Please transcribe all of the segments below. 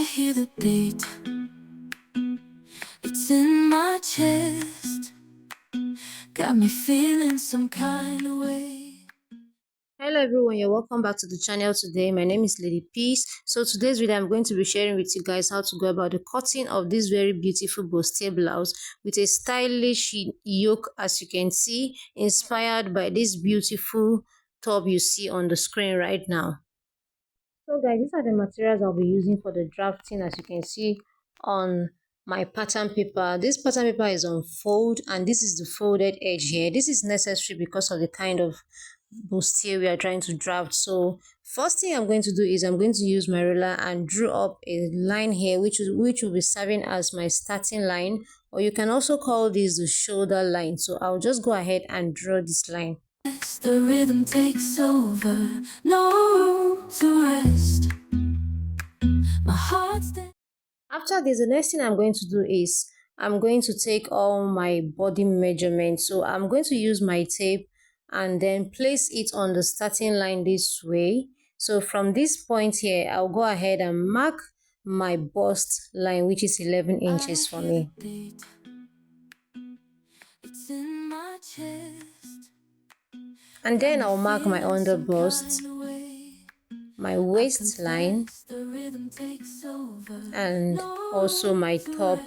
hear the beat, it's in my chest, got me feeling some kind of way. Hello everyone, you're welcome back to the channel today. My name is Lady Peace. So today's video I'm going to be sharing with you guys how to go about the cutting of this very beautiful bustier blouse with a stylish yoke, as you can see, inspired by this beautiful top you see on the screen right now. So guys, these are the materials I'll be using for the drafting, as you can see on my pattern paper. This pattern paper is on fold, and this is the folded edge here. This is necessary because of the kind of bustier we are trying to draft. So first thing I'm going to do is I'm going to use my ruler and draw up a line here which will be serving as my starting line, or you can also call this the shoulder line. So I'll just go ahead and draw this line. The rhythm takes over, no room to rest. My heart's dead. After this, the next thing I'm going to do is I'm going to take all my body measurements. So I'm going to use my tape and then place it on the starting line this way. So from this point here, I'll go ahead and mark my bust line, which is 11 inches for me. It's in my chest. And then I'll mark my under bust, my waistline, and also my top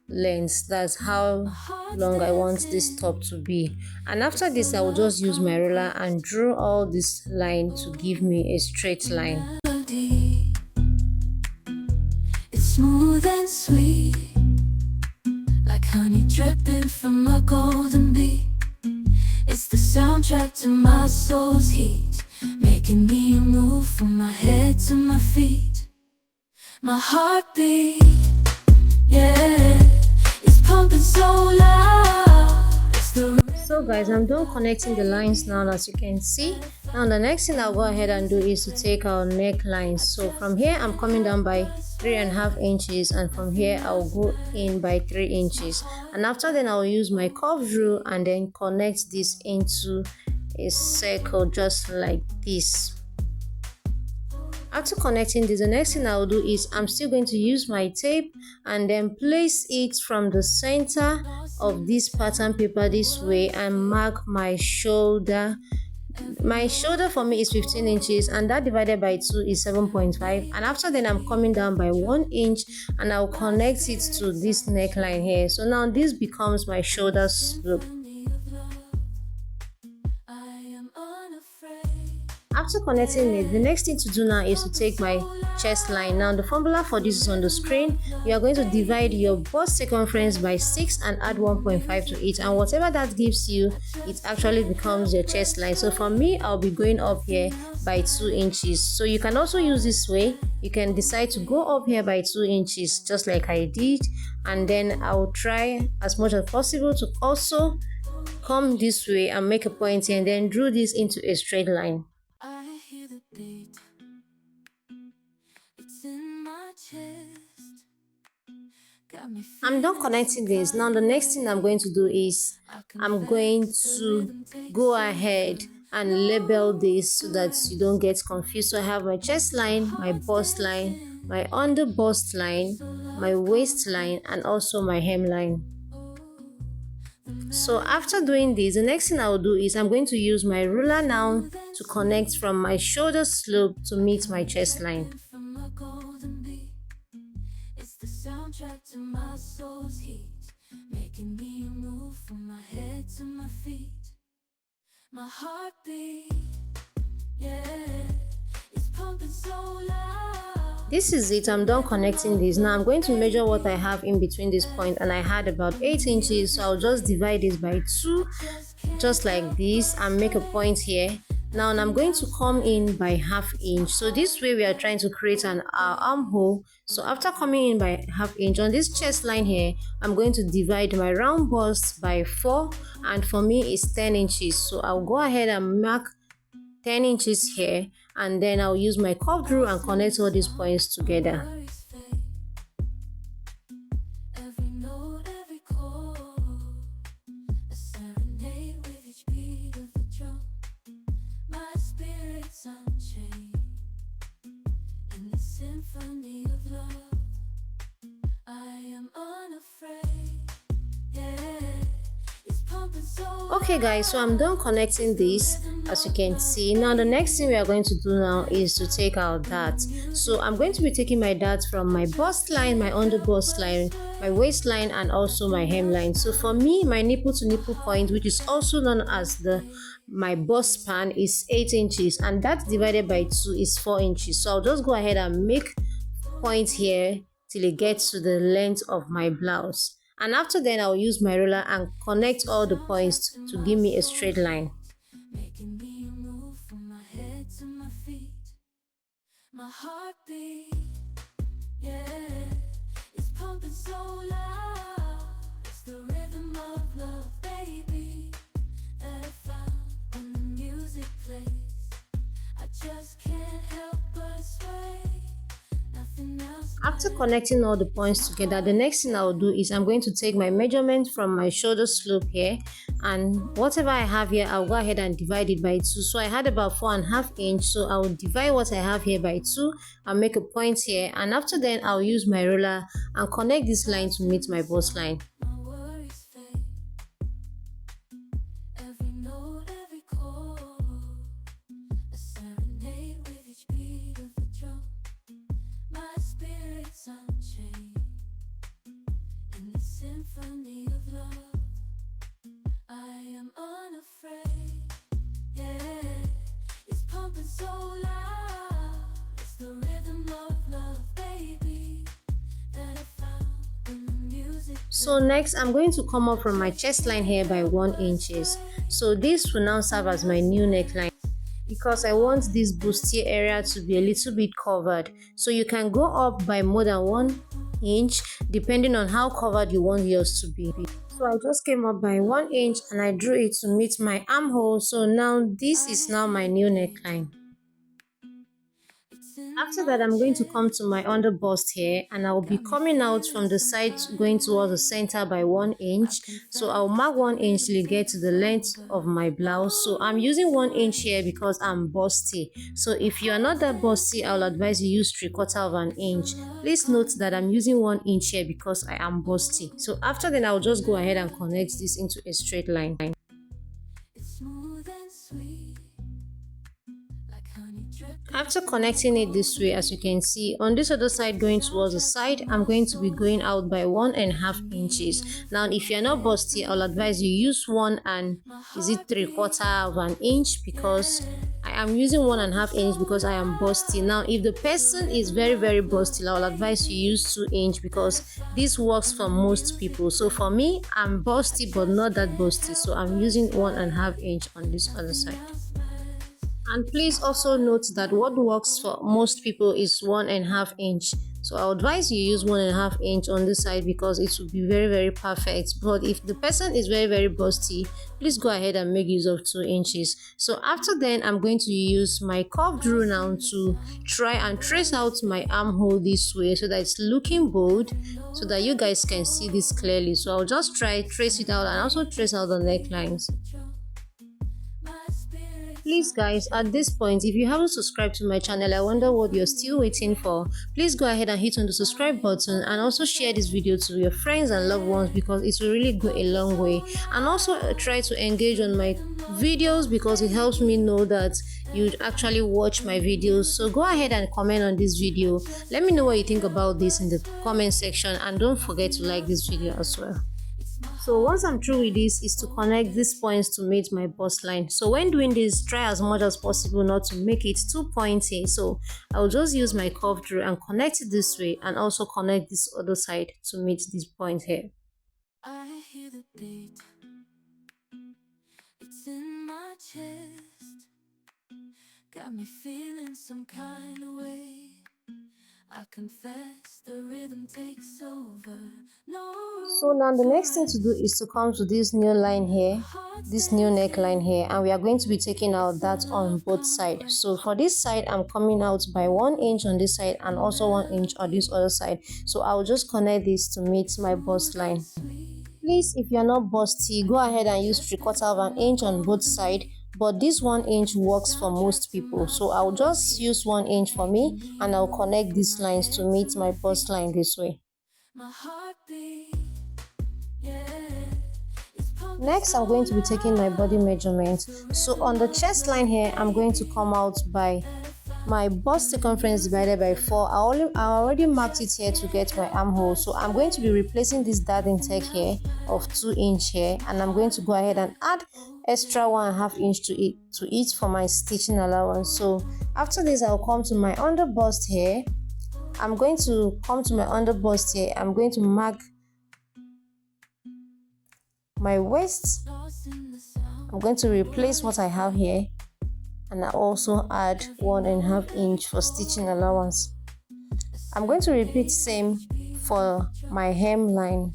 length. That's how long I want this top to be. And after this, I will just use my ruler and draw all this line to give me a straight line. It's smooth and sweet, like honey dripping from a golden bee. It's the soundtrack to my soul's heat, making me move from my head to my feet. My heartbeat, yeah, it's pumping so loud. So guys, I'm done connecting the lines now, as you can see. Now the next thing I'll go ahead and do is to take our neckline. So from here I'm coming down by 3.5 inches, and from here I'll go in by 3 inches, and after then I'll use my curved rule and then connect this into a circle just like this. After connecting this, the next thing I'll do is I'm still going to use my tape and then place it from the center of this pattern paper this way and mark my shoulder. My shoulder for me is 15 inches, and that divided by 2 is 7.5. And after then I'm coming down by 1 inch and I'll connect it to this neckline here. So now this becomes my shoulder slope. After connecting it, the next thing to do now is to take my chest line. Now the formula for this is on the screen. You are going to divide your bust circumference by 6 and add 1.5 to it, and whatever that gives you, it actually becomes your chest line. So for me, I'll be going up here by 2 inches. So you can also use this way. You can decide to go up here by 2 inches just like I did, and then I'll try as much as possible to also come this way and make a point here and then draw this into a straight line. I'm done connecting this. Now the next thing I'm going to do is I'm going to go ahead and label this so that you don't get confused. So I have my chest line, my bust line, my under bust line, my waistline, and also my hemline. So after doing this, the next thing I will do is I'm going to use my ruler now to connect from my shoulder slope to meet my chest line. It's the soundtrack to my soul's heat, making me move from my head to my feet. My heartbeat, yeah, it's pumping so loud. This is it. I'm done connecting this. Now I'm going to measure what I have in between this point, and I had about 8 inches, so I'll just divide this by 2 just like this and make a point here. Now I'm going to come in by 1/2 inch. So this way we are trying to create an armhole. So after coming in by 1/2 inch on this chest line here, I'm going to divide my round bust by 4, and for me it's 10 inches. So I'll go ahead and mark 10 inches here, and then I'll use my curved rule and connect all these points together. Unchained in the symphony of love. Okay guys, so I'm done connecting this, as you can see. Now the next thing we are going to do now is to take our dart. So I'm going to be taking my dart from my bust line, my under bust line, my waistline, and also my hemline. So for me, my nipple to nipple point, which is also known as my bust span, is 8 inches, and that divided by 2 is 4 inches. So I'll just go ahead and make point here till it gets to the length of my blouse, and after then I'll use my ruler and connect all the points to give me a straight line. Making me move from my head to my feet. My heartbeat, yeah, it's pumping so loud. It's the rhythm of love, baby, that I found when the music plays. I just can't help but sway. Nothing else. After connecting all the points together, the next thing I'll do is I'm going to take my measurement from my shoulder slope here, and whatever I have here, I'll go ahead and divide it by 2. So I had about 4.5 inch, so I'll divide what I have here by 2 and make a point here, and after then I'll use my ruler and connect this line to meet my bust line. My worries fade. Every note, every chord, a serenade with each beat of the drum. My spirit's unchained in the symphony of love. I am unafraid, yeah, it's pumping so loud. It's the rhythm of love, baby, that I found when the music. So next I'm going to come up from my chest line here by 1 inches. So this will now serve as my new neckline, because I want this bustier area to be a little bit covered. So you can go up by more than 1 inch depending on how covered you want yours to be. So I just came up by 1 inch and I drew it to meet my armhole. So now this is now my new neckline. After that, I'm going to come to my under bust here, and I'll be coming out from the side going towards the center by 1 inch. So I'll mark 1 inch till it get to the length of my blouse. So I'm using 1 inch here because I'm busty. So if you are not that busty, I'll advise you use 3/4 of an inch. Please note that I'm using 1 inch here because I am busty. So after then, I'll just go ahead and connect this into a straight line. It's smooth and sweet, like honey dripping. After connecting it this way, as you can see, on this other side going towards the side, I'm going to be going out by 1.5 inches. Now if you're not busty, I'll advise you use 3/4 of an inch, because I am using 1.5 inch because I am busty. Now if the person is very busty, I'll advise you use 2 inch, because this works for most people. So for me, I'm busty but not that busty, so I'm using 1.5 inch on this other side. And please also note that what works for most people is 1.5 inch. So I advise you use 1.5 inch on this side because it will be very perfect. But if the person is very busty, please go ahead and make use of 2 inches. So after then, I'm going to use my curved rule now to try and trace out my armhole this way so that it's looking bold, so that you guys can see this clearly. So I'll just trace it out and also trace out the necklines. Please guys, at this point, if you haven't subscribed to my channel, I wonder what you're still waiting for. Please go ahead and hit on the subscribe button, and also share this video to your friends and loved ones, because it will really go a long way. And also try to engage on my videos, because it helps me know that you actually watch my videos. So go ahead and comment on this video. Let me know what you think about this in the comment section, and don't forget to like this video as well. So once I'm through with this, is to connect these points to meet my bust line. So when doing this, try as much as possible not to make it too pointy. So I'll just use my curved rule and connect it this way, and also connect this other side to meet this point here. I hear the beat, it's in my chest, got me feeling some kind of way. I confess the rhythm takes over. No. So now the next thing to do is to come to this new line here, this new neckline here, and we are going to be taking out that on both sides. So for this side, I'm coming out by 1 inch on this side and also 1 inch on this other side. So I'll just connect this to meet my bust line. Please, if you're not busty, go ahead and use 3/4 of an inch on both sides. But this 1 inch works for most people, so I'll just use 1 inch for me, and I'll connect these lines to meet my bust line this way. My heartbeat, yeah, it's pumping. Next, I'm going to be taking my body measurement. So on the chest line here, I'm going to come out by my bust circumference divided by 4. I already marked it here to get my armhole. So I'm going to be replacing this dart intake here of 2 inch here, and I'm going to go ahead and add extra 1.5 inch to it for my stitching allowance. So after this, I'll come to my under bust here. I'm going to come to my under bust here. I'm going to mark my waist. I'm going to replace what I have here, and I also add 1.5 inch for stitching allowance. I'm going to repeat same for my hemline.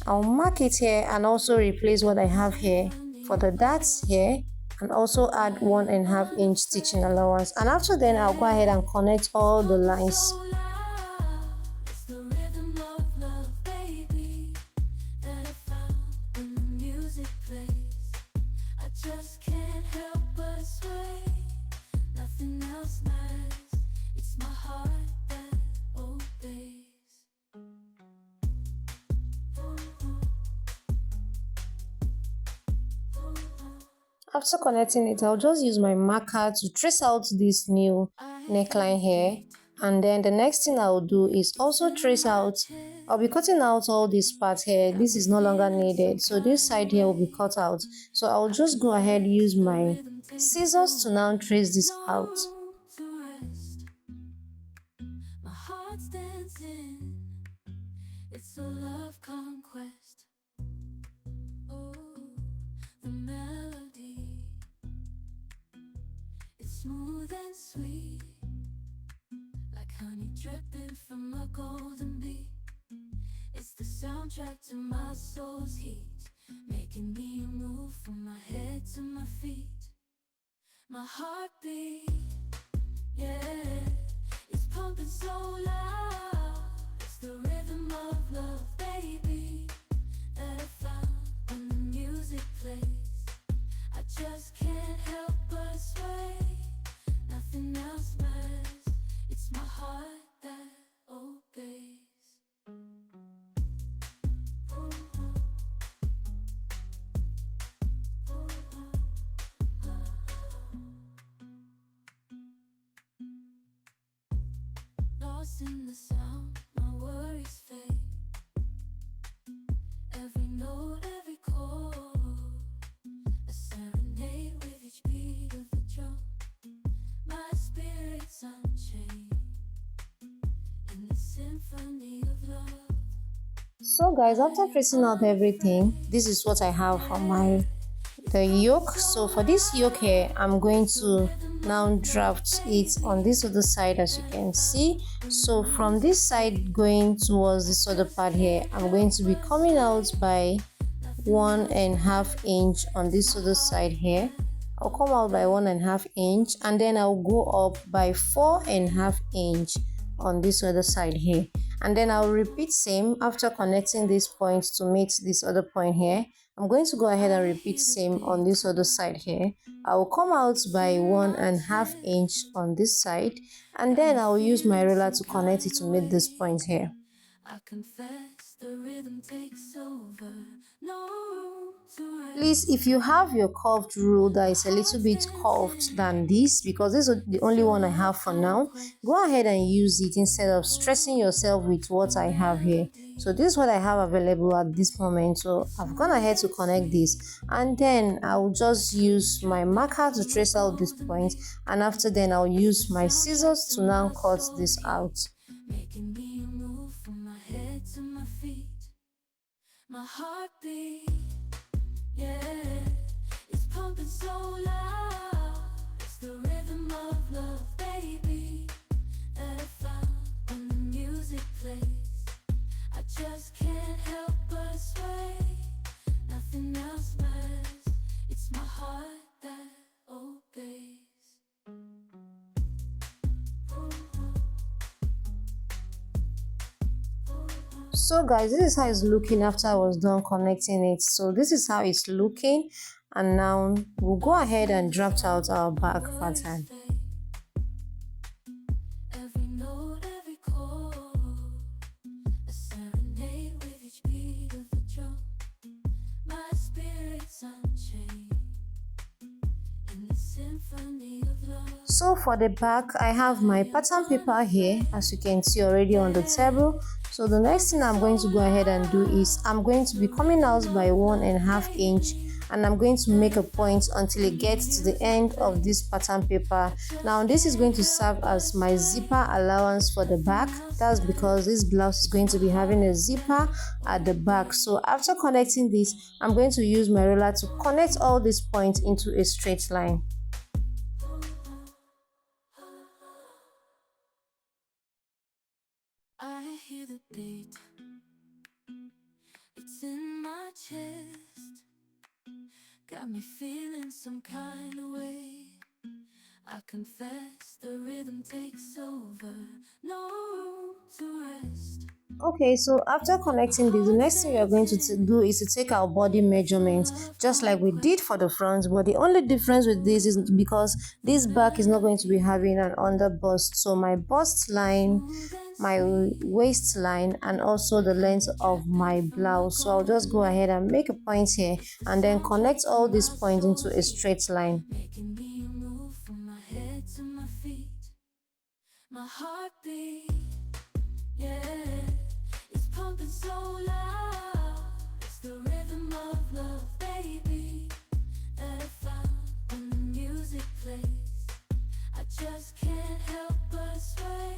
I'll mark it here and also replace what I have here for the darts here, and also add 1.5 inch stitching allowance. And after then, I'll go ahead and connect all the lines. After connecting it, I'll just use my marker to trace out this new neckline here, and then the next thing I'll do is also trace out. I'll be cutting out all this part here. This is no longer needed, so this side here will be cut out. So I'll just go ahead use my scissors to now trace this out. My heart's dancing, it's a love conquest. Oh, the melody, it's smooth and sweet, like honey dripping from a golden bee. It's the soundtrack to my soul's heat, making me move from my head to my feet. My heartbeat, yeah, it's pumping so loud. It's the rhythm of love, baby, that I found when the music plays. I just can't help but sway. Nothing else matters. It's my heart that obeys. Lost in the sound, my worries fade. Every note, every chord, a serenade with each beat of the drum. My spirit's unchained in the symphony of love. So guys, after tracing out everything, this is what I have for the yoke. So for this yoke here, I'm going to now draft it on this other side, as you can see. So from this side going towards this other part here, I'm going to be coming out by 1.5 inch on this other side here. I'll come out by 1.5 inch, and then I'll go up by 4.5 inch on this other side here, and then I'll repeat same after connecting this point to meet this other point here. I'm going to go ahead and repeat same on this other side here. I will come out by 1.5 inch on this side, and then I'll use my ruler to connect it to meet this point here. I confess the rhythm takes over. No room to rest. Please, if you have your curved rule that is a little bit curved than this, because this is the only one I have for now, go ahead and use it instead of stressing yourself with what I have here. So this is what I have available at this moment. So I've gone ahead to connect this, and then I'll just use my marker to trace out this point, and after then I'll use my scissors to now cut this out. Making me move from my head to my feet. My heartbeat, yeah, it's pumping so loud. It's the rhythm of love, baby, that I found when the music plays. I just can't help but sway. Nothing else matters. It's my heart that obeys. So guys, this is how it's looking after I was done connecting it. So this is how it's looking, and now we'll go ahead and draft out our back pattern. Every note, every chord, a serenade with each beat of the drum. So for the back, I have my pattern paper here, as you can see already on the table. So the next thing I'm going to go ahead and do is I'm going to be coming out by 1.5 inch, and I'm going to make a point until it gets to the end of this pattern paper. Now this is going to serve as my zipper allowance for the back. That's because this blouse is going to be having a zipper at the back. So after connecting this, I'm going to use my ruler to connect all these points into a straight line. I hear the beat, it's in my chest, got me feeling some kind of way. I confess the rhythm takes over, no room to rest. Okay, so after connecting this, the next thing we are going to do is to take our body measurements, just like we did for the front. But the only difference with this is because this back is not going to be having an under bust. So my bust line, my waistline, and also the length of my blouse. So I'll just go ahead and make a point here and then connect all these points into a straight line. Making me move from my head to my feet, my heartbeat, yeah, it's pumping so loud. It's the rhythm of love, baby, that I found when the music plays. I just can't help but sway.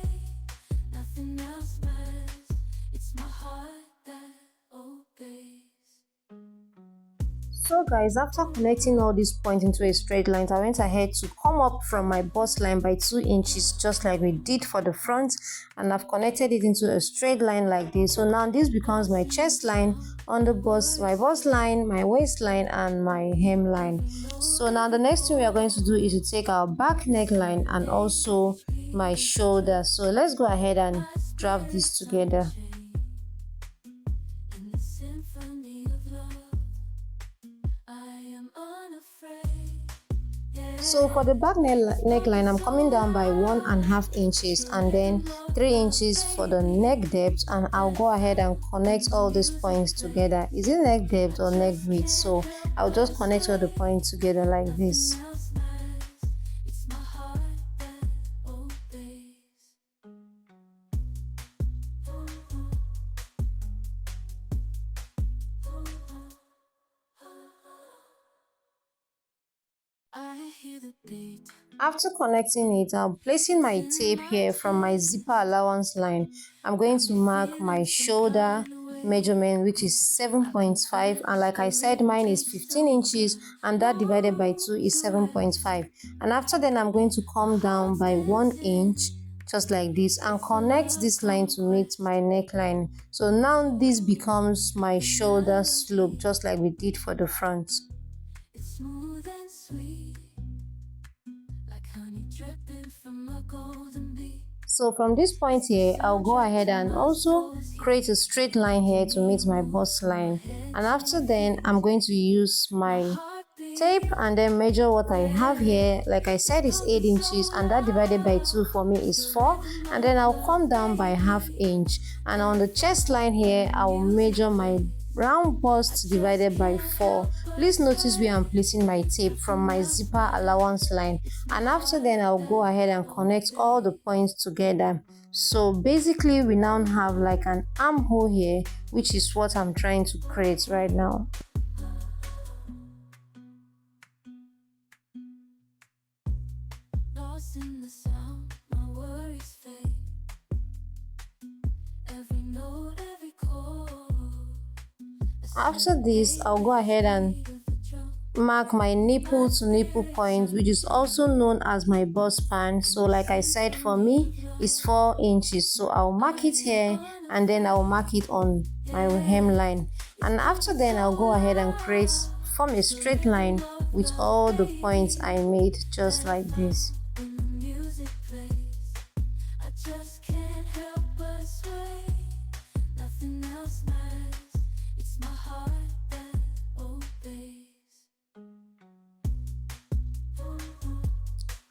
Nothing else matters. It's my heart that obeys. So guys, after connecting all these points into a straight line, I went ahead to come up from my bust line by 2 inches, just like we did for the front, and I've connected it into a straight line like this. So now this becomes my chest line on the bust, my bust line, my waistline, and my hemline. So now the next thing we are going to do is to take our back neckline and also my shoulder. So let's go ahead and draft this together. In the symphony of love, I am unafraid. Yeah. So for the back neckline, I'm coming down by 1.5 inches and then 3 inches for the neck depth, and I'll go ahead and connect all these points together. Is it neck depth or neck width? So I'll just connect all the points together like this. Else matters. It's my heart that obeys. I hear the beat. After connecting it, I'm placing my tape here from my zipper allowance line. I'm going to mark my shoulder measurement, which is 7.5, and like I said, mine is 15 inches, and that divided by 2 is 7.5. And after then, I'm going to come down by 1 inch, just like this, and connect this line to meet my neckline. So now this becomes my shoulder slope, just like we did for the front. It's smooth and sweet, like honey dripping from a golden bee. So from this point here, I'll go ahead and also create a straight line here to meet my bust line. And after then, I'm going to use my Heartbeat, tape and then measure what I have here. Like I said, is 8 inches, and that divided by 2 for me is 4. And then I'll come down by 1/2 inch. And on the chest line here, I'll measure my round bust divided by 4. Please notice where I'm placing my tape from my zipper allowance line, and after then I'll go ahead and connect all the points together. So basically we now have like an armhole here, which is what I'm trying to create right now. lost in the sound, my worries fade. Every note, every chord. After this, I'll go ahead and mark my nipple to nipple point, which is also known as my bust span. So like I said, for me it's 4 inches, so I'll mark it here and then I'll mark it on my hemline. And after then I'll go ahead and form a straight line with all the points I made, just like this. When the music plays, I just can't help but sway. Nothing else matters. It's my heart that obeys.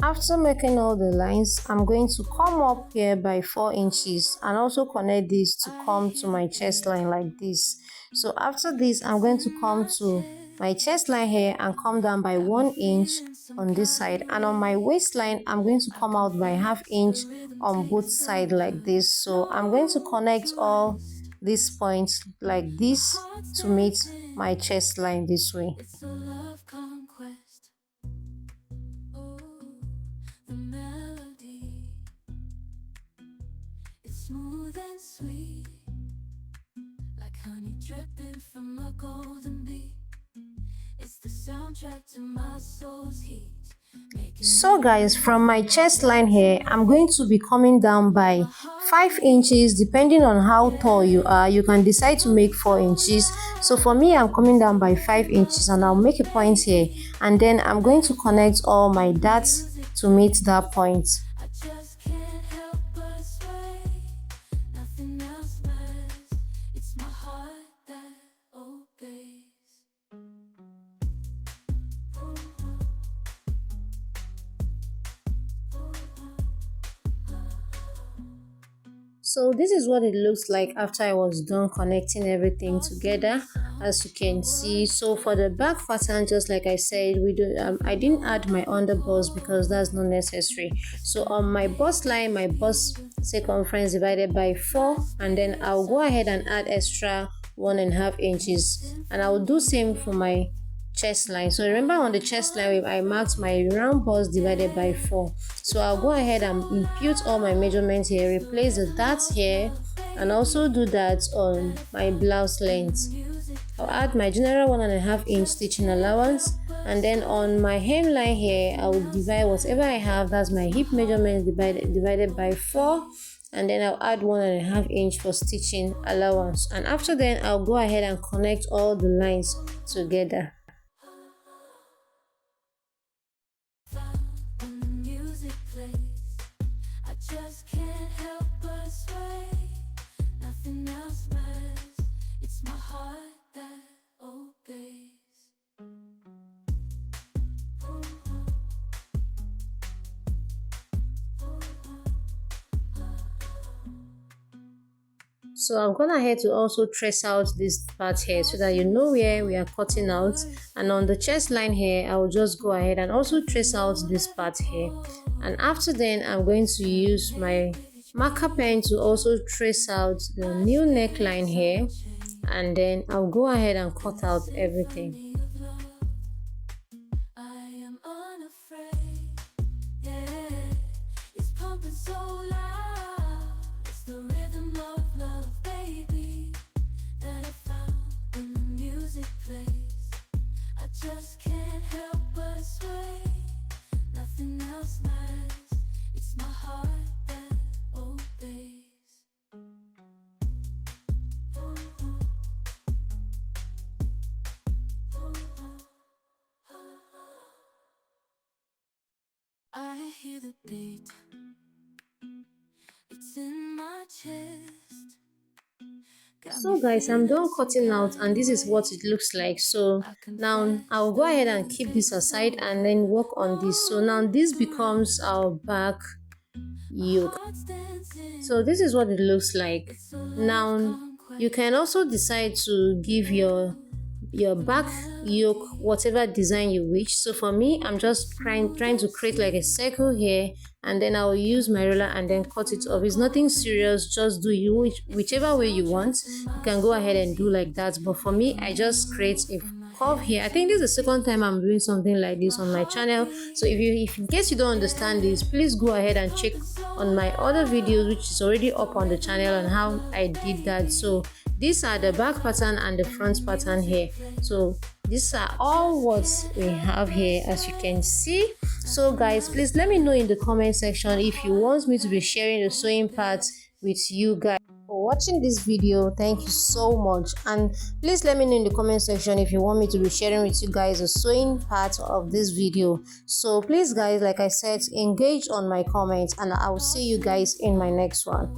After making all the lines, I'm going to come up here by 4 inches and also connect this to come to my chest line like this. So after this, I'm going to come to my chest line here and come down by 1 inch on this side, and on my waistline I'm going to come out by ½ inch on both sides like this. So I'm going to connect all these points like this to meet my chest line this way. It's a love conquest. Oh, the melody. It's smooth and sweet, like honey dripping from a golden bee. It's the soundtrack to my soul's heat. So guys, from my chest line here, I'm going to be coming down by 5 inches. Depending on how tall you are, you can decide to make 4 inches. So for me, I'm coming down by 5 inches, and I'll make a point here, and then I'm going to connect all my dots to meet that point. I just can't help but sway. Nothing else matters. It's my heart that obeys. So this is what it looks like after I was done connecting everything together, as you can see. So for the back pattern, just like I said, I didn't add my underbust because that's not necessary. So on my bust line, my bust circumference divided by 4, and then I'll go ahead and add extra 1.5 inches, and I'll do same for my chest line. So remember, on the chest line I marked my round bust divided by 4. So I'll go ahead and impute all my measurements here, replace the dots here, and also do that on my blouse length. I'll add my general 1.5 inch stitching allowance, and then on my hemline here I will divide whatever I have, that's my hip measurement divided by 4, and then I'll add 1.5 inch for stitching allowance. And after then I'll go ahead and connect all the lines together. Just can't help but sway. Nothing else matters. It's my heart that obeys. So I've gone ahead to also trace out this part here so that you know where we are cutting out, and on the chest line here I will just go ahead and also trace out this part here. And after then I'm going to use my marker pen to also trace out the new neckline here, and then I'll go ahead and cut out everything. I am unafraid. Yeah, it's pumping so loud. It's the rhythm of love, baby, that I found when the music plays. I just can't help but sway. Nothing else matters. It's my heart that obeys. I hear the beat. It's in my chest. So guys, I'm done cutting out, and this is what it looks like. So now I'll go ahead and keep this aside and then work on this. So now this becomes our back yoke. So this is what it looks like. Now you can also decide to give your back yoke whatever design you wish. So for me, I'm just trying to create like a circle here, and then I'll use my ruler and then cut it off. It's nothing serious, just do you whichever way you want. You can go ahead and do like that, but for me I just create a curve here. I think this is the second time I'm doing something like this on my channel. So if in case you don't understand this, please go ahead and check on my other videos which is already up on the channel on how I did that. So these are the back pattern and the front pattern here. So these are all what we have here, as you can see. So guys, please let me know in the comment section if you want me to be sharing the sewing parts with you guys. For watching this video, thank you so much, and please let me know in the comment section if you want me to be sharing with you guys the sewing part of this video. So please guys, like I said, engage on my comments, and I will see you guys in my next one.